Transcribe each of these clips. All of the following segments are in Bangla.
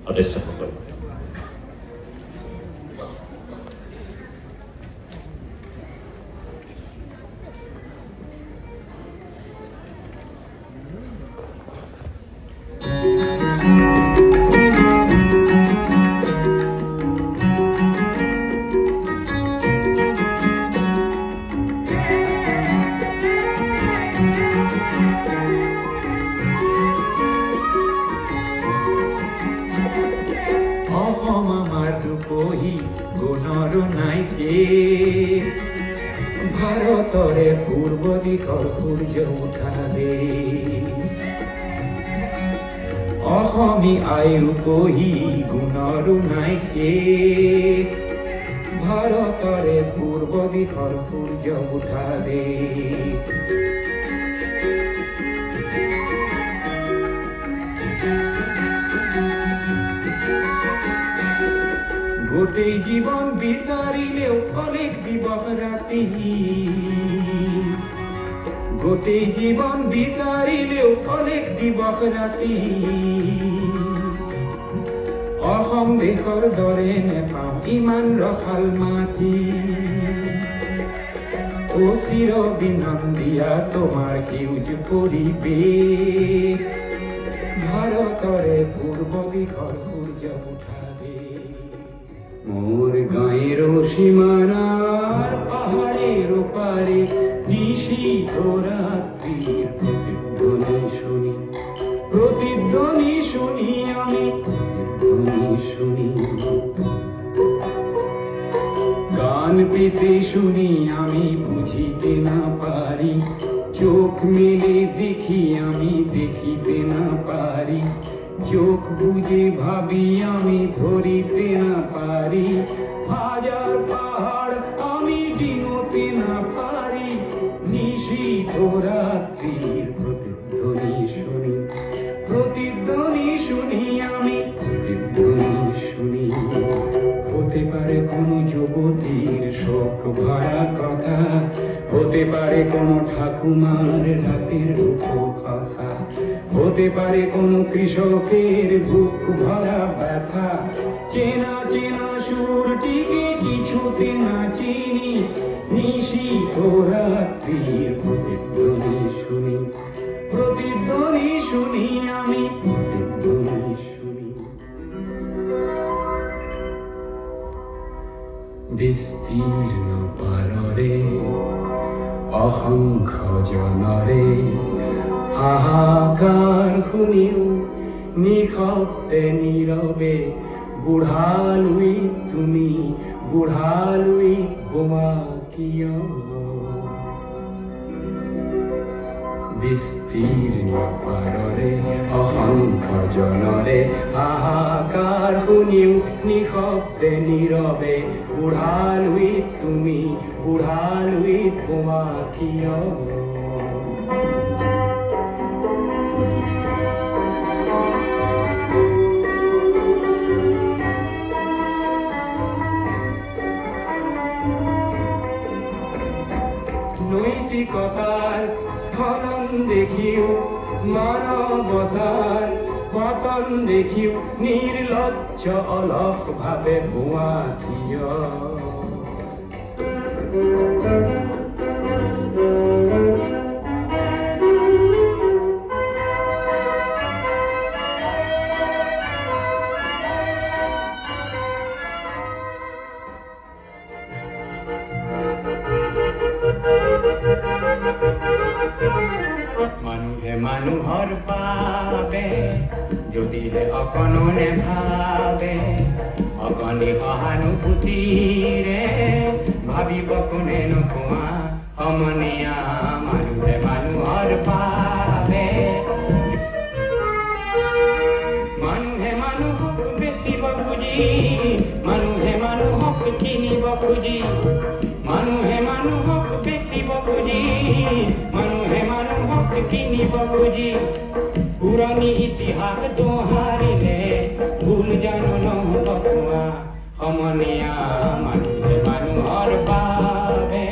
সদস্য সকল গুণৰ নাইকে ভাৰতৰে পূৰ্ব দিশৰ সূৰ্য উঠাবে অসমী আয়ু কহি গুণৰ নাইকে ভাৰতৰে পূৰ্ব দিশৰ সূৰ্য উঠাবে গোটেই জীবন বিচাৰিলেও অনেক দিবস ৰাতি গোটেই জীবন বিচাৰিলেও অনেক দিবস ৰাতি অসম দেশৰ দৰে নেপাওঁ ইমান ৰসাল মাটি চিৰ বিনন্দিয়া তোমাৰ সেউজ পৰিৱেশ ভাৰতৰে পূৰ্ব দিশৰ সূৰ্য উঠাবে মোর গাঁয়ের সীমানার পাহাড়ের ওপারে নিশীথ রাত্রির প্রতিধ্বনি শুনি আমি শুনি গান পেতে শুনি আমি বুঝিতে না পারি চোখ মেলে দেখি আমি দেখিতে না পারি চোখ বুঝে ভাবি আমি ধরিতে না পারি হাজার পাহাড় আমি ডিঙোতে না পারি নিশীথ রাত্রির প্রতিধ্বনি শুনি আমি প্রতিধ্বনি শুনি হতে পারে কোনো যুবতীর শোক ভরা কথা হতে পারে কোনো ঠাকুমার রাতের কথা হতে পারে কোনো কৃষকের বুক ভরা ব্যথা চেনা চেনা সুরটিকে কিছুতে না চিনি নিশীথ রাত্রির প্রতিধ্বনি শুনি আমি প্রতিধ্বনি শুনি বিস্তীর্ণ পাররে অসংখ্য জনৰে হাহাকাৰ শুনিও নিশব্দে নীৰৱে বুঢ়ালুই তুমি বুঢ়ালুই বোমা কিয় বিস্তীৰ্ণ পাৰৰে অসংখ্য জনৰে হাহাকাৰ শুনিও নিশব্দে নীৰৱে বুঢ়ালুই তুমি বুঢ়ালুই বোমা কিয় নৈতিকতার স্খলন দেখিও মানবতার পতন দেখিও নির্লজ্জ অলস ভাবে ভুয়া কিয় মানুহে মানুহৰ বাবে যদিহে অকণো নেভাবে অগণি সহানুভূতিৰে ভাবিব কোনে নোকোৱা সমনীয়া মানুহে মানুহৰ বাবে মানুহে মানুহক বেচিব খুজি মানুহে মানুহক কিনিব খুজি মানুহে মানুহক বেচিব খুজি মানুহে মানুহক কিনিব খুজি পুৰণি ইতিহাস দোহাৰিলে ভুল জানো নহ'ব কোৱা সমনীয়া মানুহে মানুহৰ বাবে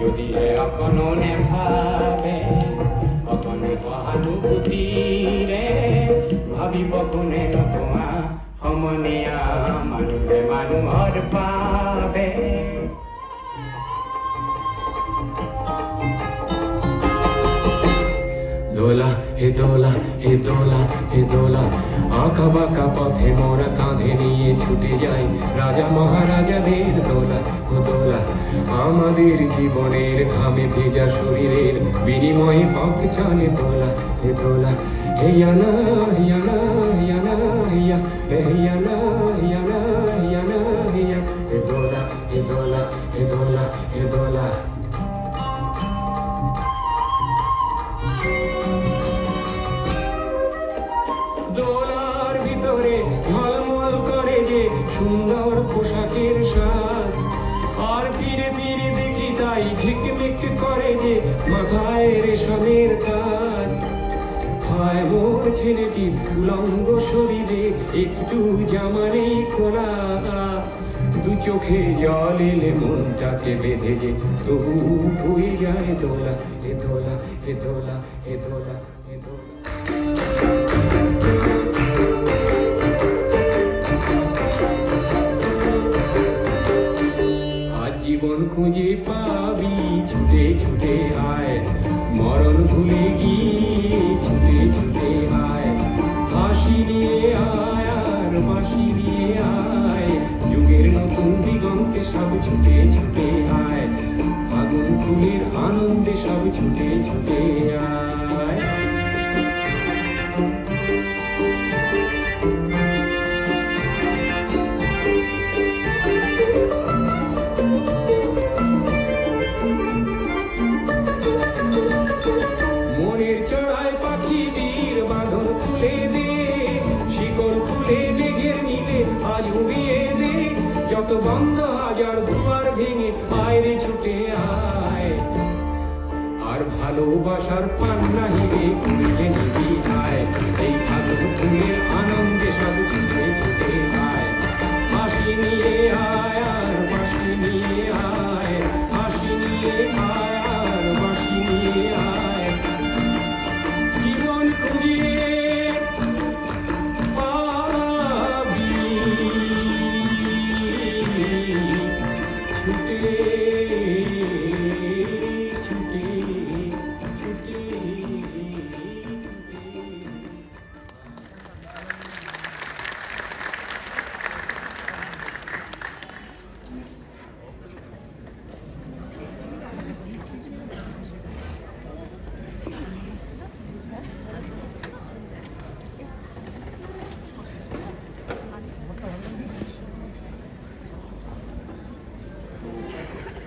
যদিহে অকণো নেভাবে অকণো সহানুভূতিৰে ভাবিব কোনে নোকোৱা তোমার পাবে। দোলা হে দোলা হে দোলা হে দোলা, আঁকা বাঁকা পথে মোরা কাঁধে নিয়ে ছুটে যাই রাজা মহারাজাদের দোলা ও দোলা। আমাদের জীবনের ঘামে ভেজা শরীরের বিনিময়ে পথ চলে দোলা হে দোলা। হেয়ানা হেয়ানা হেয়ানা হেয়া, হেয়ানা হেয়ানা হেয়ানা হেয়া, হে দোলা হে দোলা হে দোলা হে দোলা। দোলার ভিতরে ঝলমল করে যে সুন্দর পোশাকের সাজ, আর ফিরে ফিরে দেখি তাই ঝিকমিক করে যে মাথায় রেশমের তাজ। হায় মোর ছেলেটি উলঙ্গ শরীরে একটু জামা নেই খোলা, দু চোখে জল এলে মনটাকে বেঁধে যে তবু বয়ে যায় দোলা হে দোলা হে দোলা হে দোলা হে দোলা। জীবন খুঁজে পাবি ছুটে ছুটে আয়, মরণ ভুলে গিয়ে ছুটে ছুটে আয়। হাসি নিয়ে আয় আর বাঁশি নিয়ে আয়, যুগের নতুন দিগন্তে সব ছুটে ছুটে আয়। আগুন ফুলের আনন্দে সব ছুটে ছুটে আয়। মনের চড়ায় পাখিটির বাঁধন খুলে দে, শিকল খুলে মেঘের নীলে আজ উড়িয়ে দে। যত বন্ধ হাজার দুয়ার ভেঙে আয় রে ছুটে আয়, আর ভালোবাসার পান্না হিরে কুড়িয়ে নিবি আয়। এই ফাগুন ফুলের আনন্দ